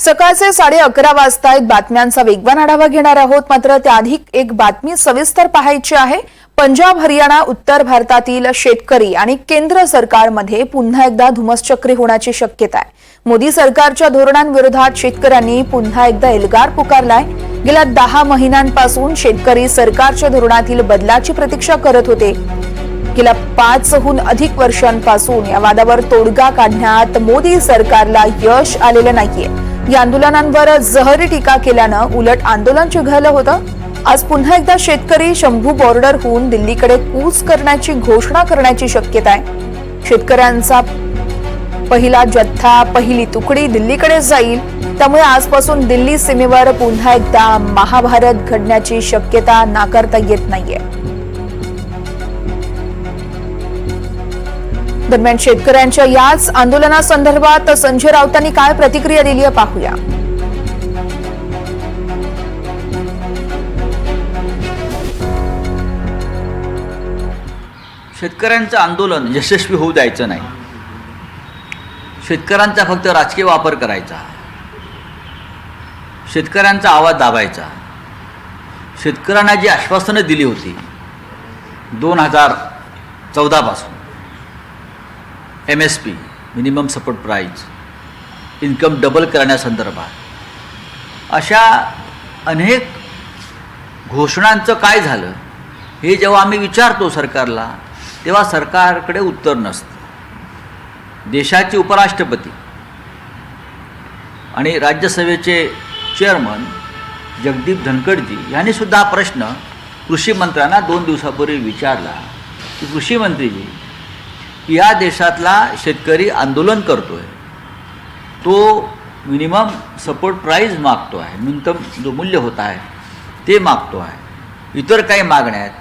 सकाळचे 11:30 वाजता बातम्यांचा वेगवान आढावा घेणार आहोत। मात्र त्याआधी एक बातमी सविस्तर पाहायची आहे। पंजाब, हरियाणा, उत्तर भारतातील शेतकरी आणि केंद्र सरकारमध्ये पुन्हा एकदा धुमसचक्री होण्याची शक्यता आहे। मोदी सरकारच्या धोरणांविरोधात शेतकऱ्यांनी पुन्हा एकदा एल्गार पुकारलाय। गेल्या 10 महिन्यांपासून शेतकरी सरकारच्या धोरणातील बदलाची प्रतीक्षा करत होते। गेल्या 5हून अधिक वर्षांपासून या वादावर तोडगा काढण्यात मोदी सरकारला यश आलेलं नाहीये। या आंदोलनांवर जहरी टीका केल्यानं उलट आंदोलन चिघळलं होतं। आज पुन्हा एकदा शेतकरी शंभू बॉर्डरहून दिल्लीकडे कूच करण्याची घोषणा करण्याची शक्यता आहे। शेतकऱ्यांचा पहिला जथ्था, पहिली तुकडी दिल्लीकडे जाईल। त्यामुळे आजपासून दिल्ली सीमेवर पुन्हा एकदा महाभारत घडण्याची शक्यता नाकारता येत नाहीये। दरम्यान शेतकऱ्यांच्या याच आंदोलनासंदर्भात संजय राऊतांनी काय प्रतिक्रिया दिली आहे पाहूया। शेतकऱ्यांचं आंदोलन यशस्वी होऊ द्यायचं नाही। शेतकऱ्यांचा फक्त राजकीय वापर करायचा, शेतकऱ्यांचा आवाज दाबायचा। शेतकऱ्यांना जी आश्वासनं दिली होती 2014 पासून, MSP minimum support price, income double करण्यासंदर्भात अशा अनेक घोषणांचं काय झालं हे जेव्हा आम्ही विचारतो सरकारला, तेव्हा सरकारकडे उत्तर नसतं। देशाचे उपराष्ट्रपती आणि राज्यसभेचे चेअरमन जगदीप धनखडजी यांनी सुद्धा हा प्रश्न कृषी मंत्र्यांना 2 दिवसापूर्वी विचारला की कृषी मंत्रीजी, या देशातला शेतकरी आंदोलन करतोय, तो मिनिमम सपोर्ट प्राइस मागतो आहे, न्यूनतम जो मूल्य होत आहे ते मागतो आहे, इतर काही मागण्या आहेत,